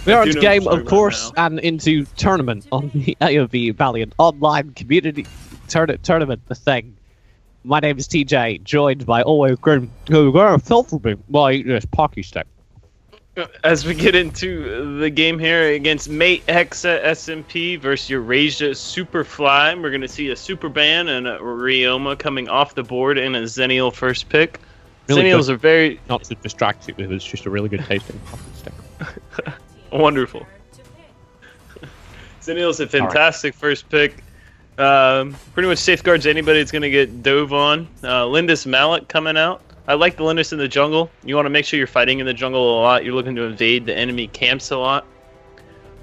We are into game, of course, and into tournament on the AOV Valiant online community tournament thing. My name is TJ, joined by always my Pocky Stick. As we get into the game here against M8HEXA SnP versus EurasiaSuperfly, we're going to see a Superban and a Ryoma coming off the board in a Zennial first pick. Really Zennials are very... Not to distract you, it was just a really good tasting Pocky Stick. Wonderful. Zennial's a fantastic first pick. Pretty much safeguards anybody that's going to get dove on. Lindis Mallet coming out. I like the Lindis in the jungle. You want to make sure you're fighting in the jungle a lot. You're looking to invade the enemy camps a lot.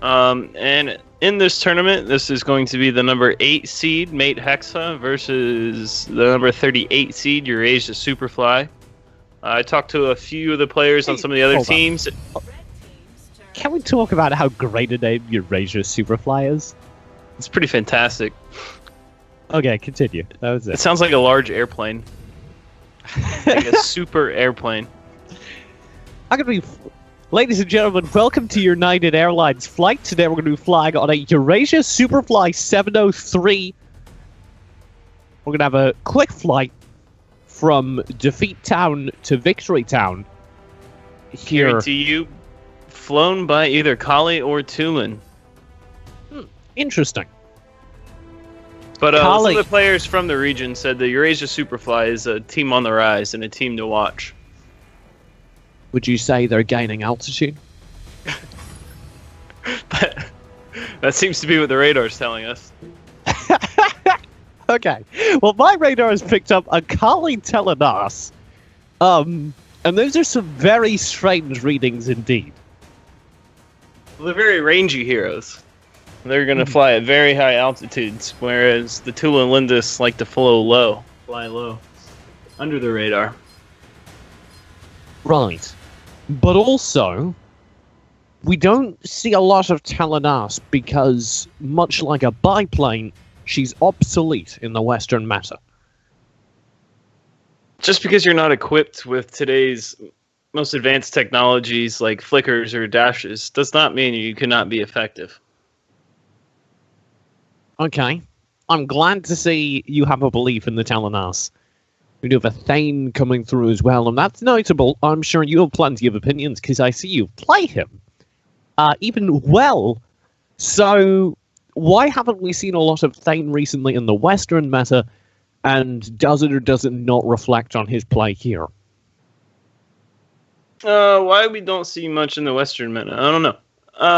And in this tournament, this is going to be the number 8 seed, M8HEXA, versus the number 38 seed, EurasiaSuperfly. I talked to a few of the players on some of the other teams. Can we talk about how great a name EurasiaSuperfly is? It's pretty fantastic. Okay, continue. That was it. It sounds like a large airplane. Like a super airplane. Ladies and gentlemen, welcome to United Airlines flight. Today we're going to be flying on a EurasiaSuperfly 703. We're going to have a quick flight from Defeat Town to Victory Town. Here to you, flown by either Kali or Tulin. Interesting. But some of the players from the region said the EurasiaSuperfly is a team on the rise and a team to watch. Would you say they're gaining altitude? That seems to be what the radar's telling us. Okay. Well, my radar has picked up a Kali telling us. And those are some very strange readings indeed. Well, they're very rangy heroes. They're going to fly at very high altitudes, whereas the Tula and Lindis like to fly low, under the radar. Right. But also, we don't see a lot of Telenas because, much like a biplane, she's obsolete in the Western meta. Just because you're not equipped with today's most advanced technologies like flickers or dashes does not mean you cannot be effective. Okay. I'm glad to see you have a belief in the Telenas. We do have a Thane coming through as well, and that's notable. I'm sure you have plenty of opinions, because I see you play him. Even well. So, why haven't we seen a lot of Thane recently in the Western meta, and does it or does it not reflect on his play here? Why we don't see much in the Western meta? I don't know.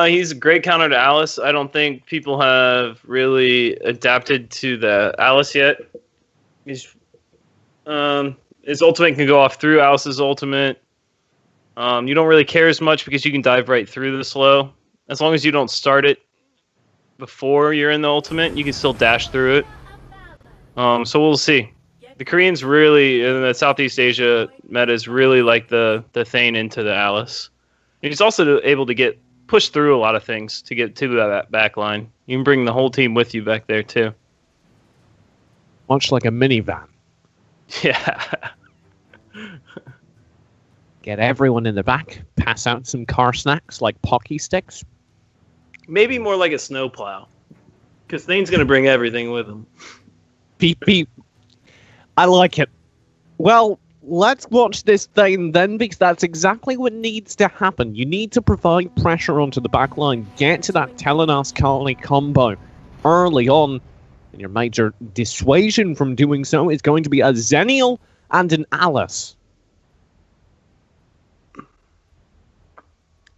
He's a great counter to Alice. I don't think people have really adapted to the Alice yet. His ultimate can go off through Alice's ultimate. You don't really care as much because you can dive right through the slow. As long as you don't start it before you're in the ultimate, you can still dash through it. So we'll see. The Koreans really, in the Southeast Asia meta, is really like the Thane into the Alice. And he's also able to push through a lot of things to get to that back line. You can bring the whole team with you back there too. Much like a minivan. Yeah. Get everyone in the back, pass out some car snacks like Pocky Sticks. Maybe more like a snowplow. Because Thane's going to bring everything with him. Beep, beep. I like it. Well, let's watch this Thane then, because that's exactly what needs to happen. You need to provide pressure onto the backline, get to that Telenas Kali combo early on, and your major dissuasion from doing so is going to be a Zennial and an Alice.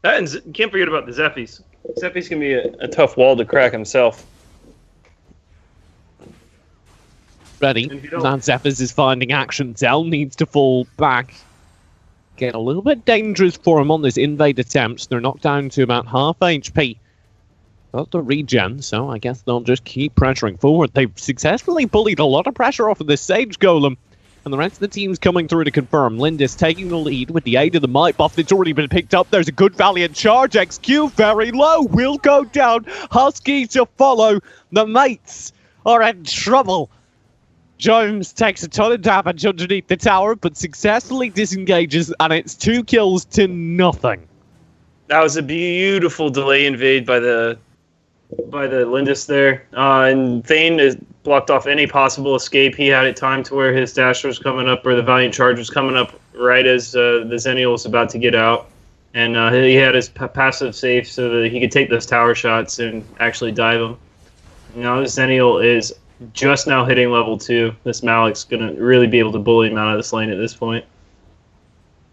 You can't forget about the Zephy's. Zephy's can be a tough wall to crack himself. Ready. Now Zephyrs is finding action. Zell needs to fall back. Get a little bit dangerous for him on this invade attempt. They're knocked down to about half HP. Got the regen, so I guess they'll just keep pressuring forward. They've successfully bullied a lot of pressure off of this Sage Golem. And the rest of the team's coming through to confirm. Lindis taking the lead with the aid of the might buff that's already been picked up. There's a good Valiant charge. XQ very low. Will go down. Husky to follow. The mates are in trouble. Jones takes a ton of damage underneath the tower, but successfully disengages, and it's 2 kills to nothing. That was a beautiful delay invade by the Lindis there. And Thane is blocked off any possible escape. He had it timed to where his dash was coming up, or the Valiant charge was coming up right as the Zennial was about to get out. And he had his passive safe so that he could take those tower shots and actually dive them. Now this Zennial is just now hitting level 2. This Malik's going to really be able to bully him out of this lane at this point.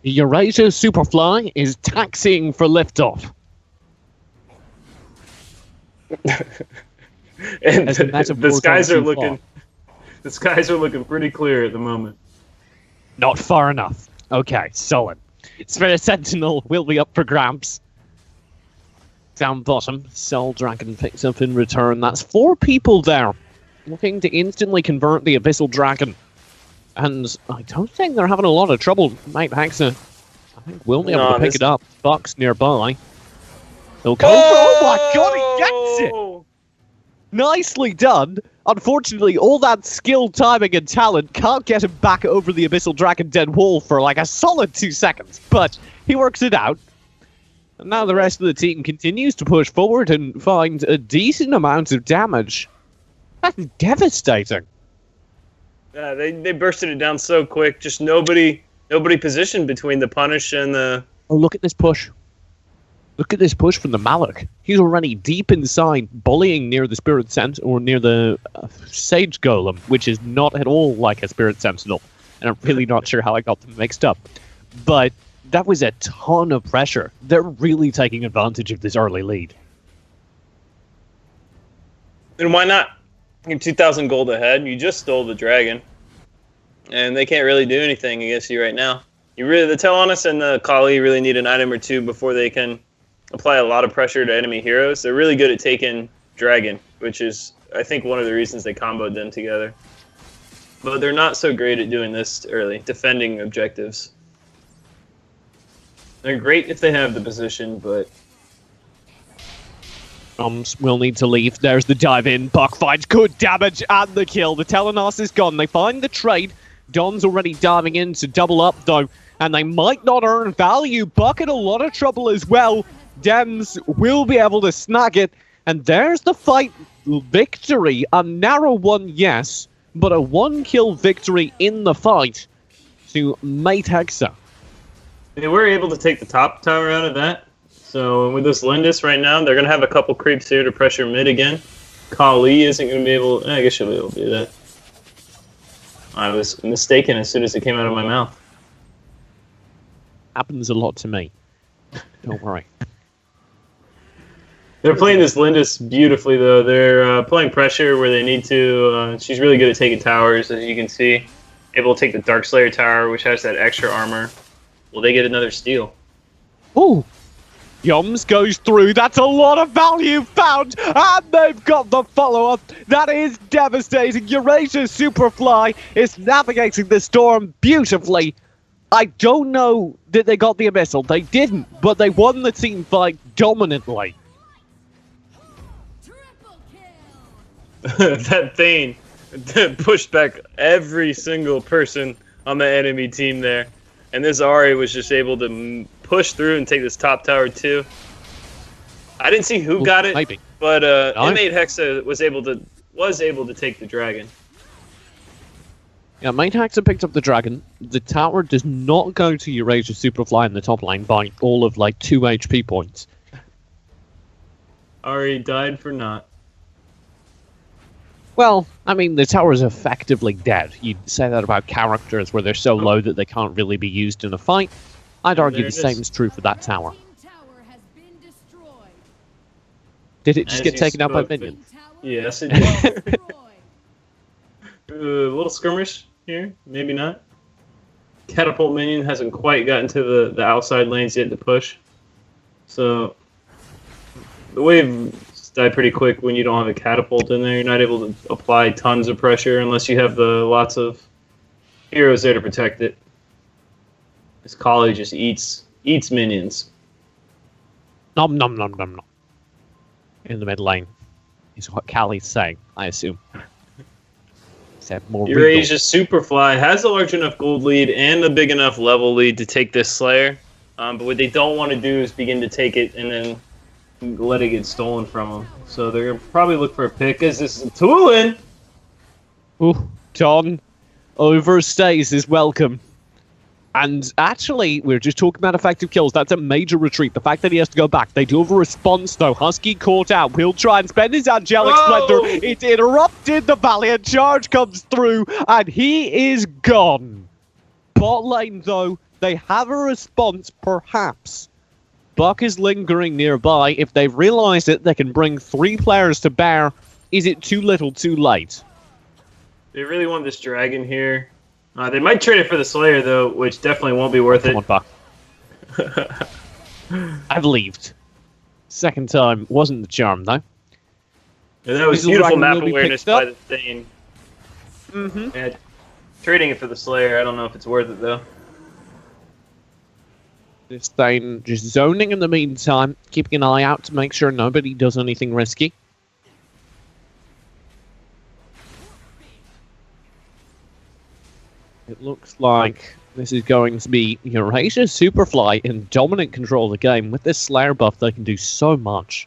EurasiaSuperfly is taxiing for liftoff. And the skies are looking pretty clear at the moment. Not far enough. Okay, solid. Sphere Sentinel will be up for grabs. Down bottom, Soul Dragon picks up in return. That's 4 people there, looking to instantly convert the Abyssal Dragon. And I don't think they're having a lot of trouble. M8HEXA, I think, will be able to pick it up. Bucks nearby. They'll go for... Oh my god, he gets it! Nicely done. Unfortunately, all that skill, timing, and talent can't get him back over the Abyssal Dragon dead wall for like a solid 2 seconds. But he works it out. And now the rest of the team continues to push forward and find a decent amount of damage. That's devastating. Yeah, they bursted it down so quick. Just nobody positioned between the punish and the... Oh, look at this push. Look at this push from the Malik. He's already deep inside, bullying near the Spirit Sentinel, or near the Sage Golem, which is not at all like a Spirit Sentinel. And I'm really not sure how I got them mixed up. But that was a ton of pressure. They're really taking advantage of this early lead. And why not? You're 2,000 gold ahead. You just stole the dragon. And they can't really do anything against you right now. The Telenis and the Kali really need an item or 2 before they can apply a lot of pressure to enemy heroes. They're really good at taking dragon, which is, I think, one of the reasons they comboed them together. But they're not so great at doing this early, defending objectives. They're great if they have the position, but... will need to leave. There's the dive in. Buck finds good damage and the kill. The Telenos is gone. They find the trade. Don's already diving in to double up, though, and they might not earn value. Buck in a lot of trouble as well. Dems will be able to snag it, and there's the fight victory. A narrow one, yes, but a 1-kill victory in the fight to M8HEXA. They were able to take the top tower out of that. So with this Lindis right now, they're going to have a couple creeps here to pressure mid again. Kali isn't going to be able... I guess she'll be able to do that. I was mistaken as soon as it came out of my mouth. Happens a lot to me. Don't worry. They're playing this Lindis beautifully, though. They're playing pressure where they need to. She's really good at taking towers, as you can see. Able to take the Darkslayer tower, which has that extra armor. Will they get another steal? Ooh! Yoms goes through. That's a lot of value found, and they've got the follow-up. That is devastating. EurasiaSuperfly is navigating the storm beautifully. I don't know that they got the Abyssal. They didn't, but they won the team fight dominantly. That Thane pushed back every single person on the enemy team there. And this Ahri was just able to push through and take this top tower too. I didn't see who got it, maybe. But M8HEXA was able to take the dragon. Yeah, M8HEXA picked up the dragon. The tower does not go to EurasiaSuperfly in the top lane by all of like 2 HP points. Ahri died for naught. Well, I mean, the tower is effectively dead. You'd say that about characters where they're so low that they can't really be used in a fight. I'd argue the same is true for that tower. Did it just get taken out by minions? Yes, it did. A little skirmish here, maybe not. Catapult minion hasn't quite gotten to the outside lanes yet to push. So, the wave die pretty quick when you don't have a catapult in there. You're not able to apply tons of pressure unless you have the lots of heroes there to protect it. This Kali just eats minions. Nom nom nom nom nom. In the mid lane is what Kali's saying, I assume. Except more EurasiaSuperfly has a large enough gold lead and a big enough level lead to take this Slayer. But what they don't want to do is begin to take it and then let it get stolen from them. So they're going to probably look for a pick as this is a tool-in. Ooh, John overstays his welcome. And actually, we're just talking about effective kills. That's a major retreat. The fact that he has to go back. They do have a response, though. Husky caught out. He'll try and spend his angelic splendor. It interrupted. The Valiant charge comes through, and he is gone. Bot lane, though, they have a response, perhaps. Buck is lingering nearby. If they've realized it, they can bring 3 players to bear. Is it too little, too late? They really want this dragon here. They might trade it for the Slayer, though, which definitely won't be worth it. Come on, Buck. I've leaved. Second time wasn't the charm, though. Yeah, that was beautiful map awareness by the Thane. Yeah, trading it for the Slayer, I don't know if it's worth it, though. This Thane just zoning in the meantime, keeping an eye out to make sure nobody does anything risky. It looks like this is going to be EurasiaSuperfly in dominant control of the game. With this Slayer buff, they can do so much.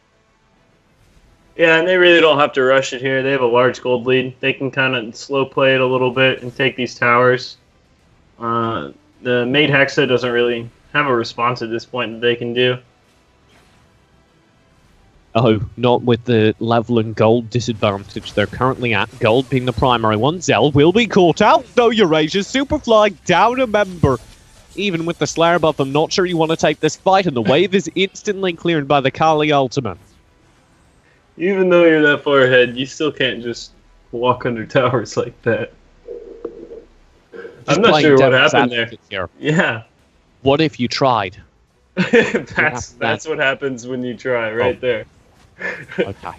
Yeah, and they really don't have to rush it here. They have a large gold lead. They can kind of slow play it a little bit and take these towers. The M8HEXA doesn't really have a response at this point that they can do. Oh, not with the level and gold disadvantage they're currently at. Gold being the primary one. Zell will be caught out, though. EurasiaSuperfly down a member. Even with the Slayer buff, I'm not sure you want to take this fight, and the wave is instantly cleared by the Kali ultimate. Even though you're that far ahead, you still can't just walk under towers like that. I'm not sure what happened there. Here. Yeah. What if you tried? That's what happens when you try, right there. Okay.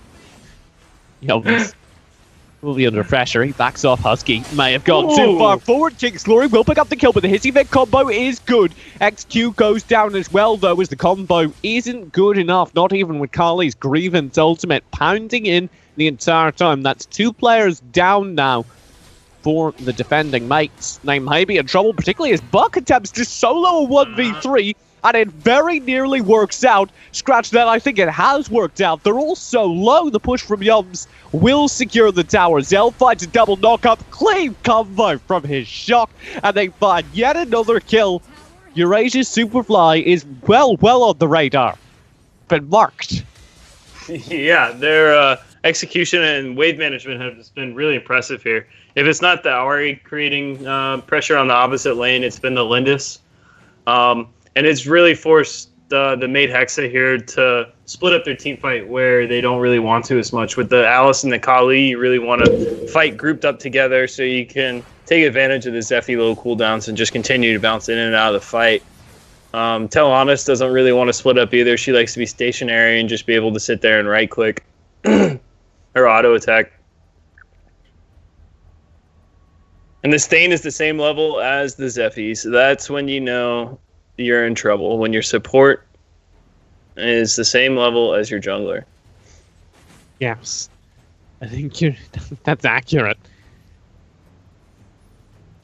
Will be under pressure. He backs off. Husky may have gone too far forward. King's Glory will pick up the kill, but the Hissy Vic combo is good. XQ goes down as well, though, as the combo isn't good enough. Not even with Kali's Grievance ultimate pounding in the entire time. That's 2 players down now for the defending mates. They may be in trouble, particularly as Buck attempts to solo a 1v3. And it very nearly works out. Scratch that, I think it has worked out. They're all so low. The push from Yums will secure the tower. Zell finds a double knock-up. Clean combo from his shock. And they find yet another kill. EurasiaSuperfly is well on the radar. Been marked. Yeah, their execution and wave management have just been really impressive here. If it's not the Auri creating pressure on the opposite lane, it's been the Lindis. And it's really forced the M8HEXA here to split up their team fight where they don't really want to as much. With the Alice and the Kali, you really want to fight grouped up together so you can take advantage of the Zephy low cooldowns and just continue to bounce in and out of the fight. Teleanis doesn't really want to split up either. She likes to be stationary and just be able to sit there and right-click or auto-attack. And the Stain is the same level as the Zephy, so that's when you know you're in trouble, when your support is the same level as your jungler. Yes. I think that's accurate.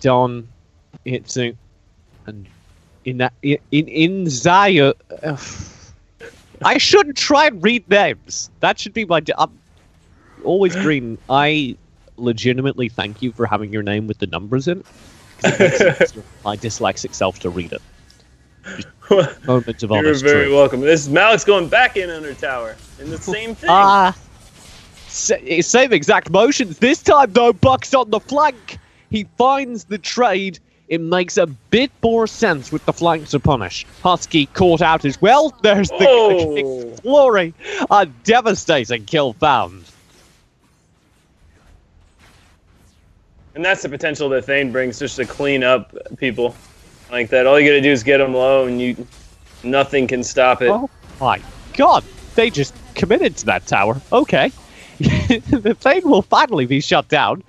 Don, it's a... And in Zaya... I shouldn't try and read names. That should be my... I'm always green. I legitimately thank you for having your name with the numbers in it. It makes it easier for my dyslexic self to read it. Moment of honest You're very truth. welcome. This Malik's going back in under tower. And the same thing. Same exact motions. This time, though, Buck's on the flank. He finds the trade. It makes a bit more sense with the flank to punish. Husky caught out as well. There's the King's Glory. A devastating kill found. And that's the potential that Thane brings, just to clean up people like that. All you gotta do is get them low, and nothing can stop it. Oh my god, they just committed to that tower. Okay. The Thane will finally be shut down,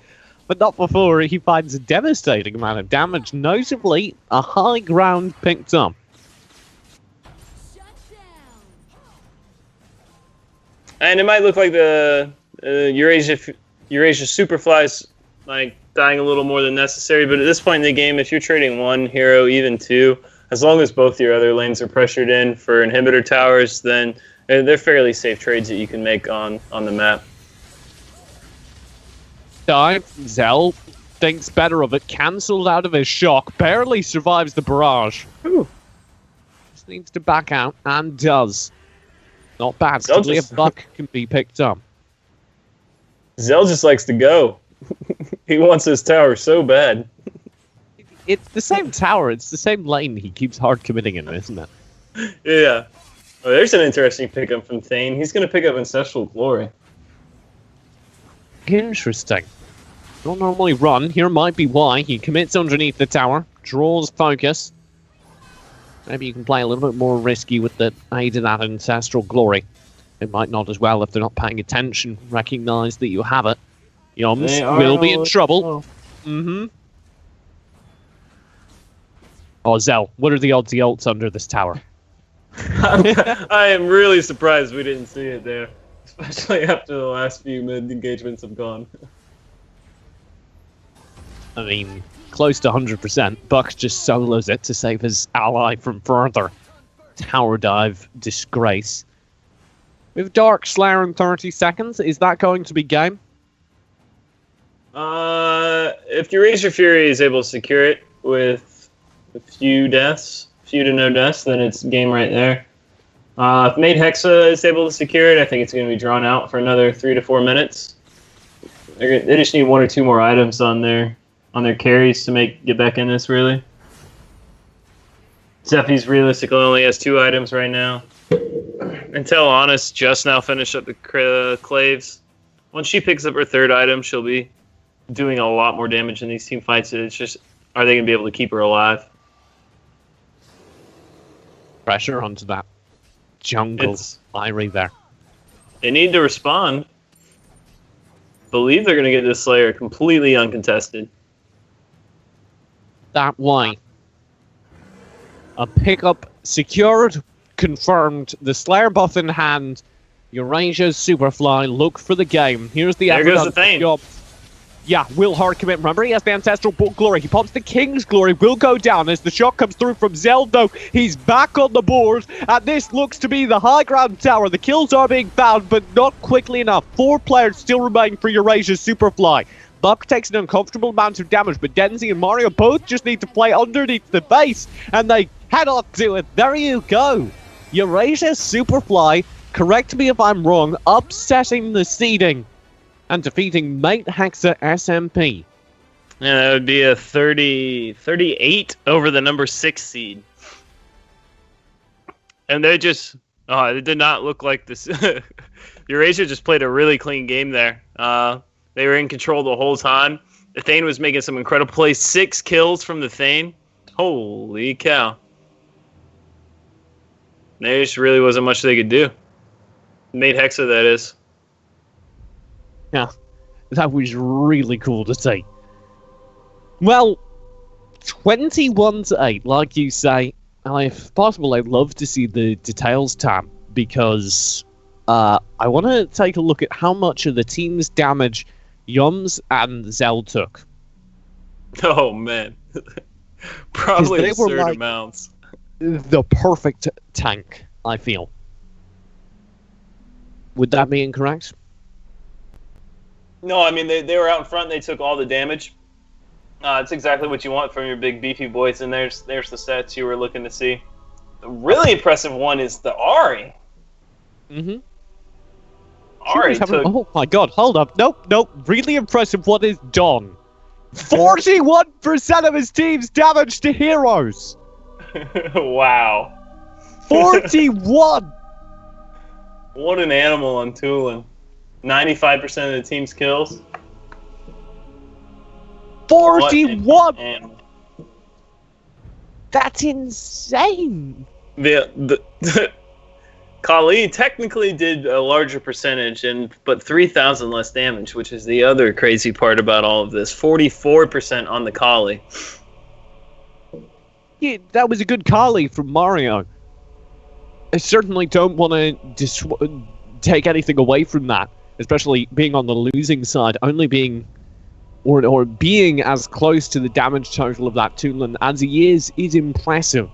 but not before he finds a devastating amount of damage, notably a high ground picked up. And it might look like the EurasiaSuperfly's like dying a little more than necessary, but at this point in the game, if you're trading 1 hero, even 2, as long as both your other lanes are pressured in for inhibitor towers, then they're fairly safe trades that you can make on the map. Dive, Zell thinks better of it, cancelled out of his shock, barely survives the barrage. Ooh. Just needs to back out, and does. Not bad, Zell still a buck can be picked up. Zell just likes to go. He wants his tower so bad. It's the same tower, it's the same lane he keeps hard committing in, isn't it? Yeah. Oh, there's an interesting pickup from Thane. He's going to pick up Ancestral Glory. Interesting. Don't normally run. Here might be why. He commits underneath the tower, draws focus. Maybe you can play a little bit more risky with the aid of that Ancestral Glory. It might not as well if they're not paying attention. Recognize that you have it. Yoms will be in trouble. Oh, Zell, what are the odds he ults under this tower? I am really surprised we didn't see it there. Especially after the last few mid engagements have gone. I mean, close to 100%. Buck just solos it to save his ally from further tower dive disgrace. With Dark Slayer in 30 seconds, is that going to be game? If Eurasia Fury is able to secure it with a few to no deaths, then it's game right there. If M8HEXA is able to secure it, I think it's going to be drawn out for another 3 to 4 minutes. They just need 1 or 2 more items on their carries to get back in this, really. Zephy's realistically only has 2 items right now. Until Honest just now finished up the Claves. Once she picks up her 3rd item, she'll be doing a lot more damage in these team fights. It's just, are they going to be able to keep her alive? Pressure onto that jungle Irie there. They need to respond. Believe they're going to get this Slayer completely uncontested. That way. A pickup secured, confirmed. The Slayer buff in hand. EurasiaSuperfly look for the game. Here's the there goes the Thane. Yeah, will hard commit. Remember, he has the Ancestral Glory. He pops the King's Glory. Will go down as the shot comes through from Zell, though. He's back on the board, and this looks to be the high ground tower. The kills are being found, but not quickly enough. 4 players still remain for EurasiaSuperfly. Buck takes an uncomfortable amount of damage, but Denzi and Mario both just need to play underneath the base, and they head off to it. There you go. EurasiaSuperfly, correct me if I'm wrong, upsetting the seeding and defeating M8HEXA SnP. Yeah, that would be a 38 over the number 6 seed. And they just, it did not look like this. Eurasia just played a really clean game there. They were in control the whole time. The Thane was making some incredible plays. 6 kills from the Thane. Holy cow. There just really wasn't much they could do. M8HEXA, that is. Yeah, that was really cool to see. Well, 21-8, like you say. And if possible, I'd love to see the details tab, because I want to take a look at how much of the team's damage Yums and Zell took. Oh, man. Probably absurd amounts. The perfect tank, I feel. Would that be incorrect? No, I mean, they were out in front. They took all the damage. It's exactly what you want from your big, beefy boys. And there's the stats you were looking to see. The really impressive one is the Ahri. Mm-hmm. Ahri took... Oh, my God. Hold up. Nope. Really impressive one is Don. 41% of his team's damage to heroes. Wow. 41! What an animal on Tulin. 95% of the team's kills. 41! That's insane! The Kali technically did a larger percentage, but 3,000 less damage, which is the other crazy part about all of this. 44% on the Kali. Yeah, that was a good Kali from Mario. I certainly don't want to take anything away from that, especially being on the losing side. Only being, or being as close to the damage total of that Toonland as he is impressive.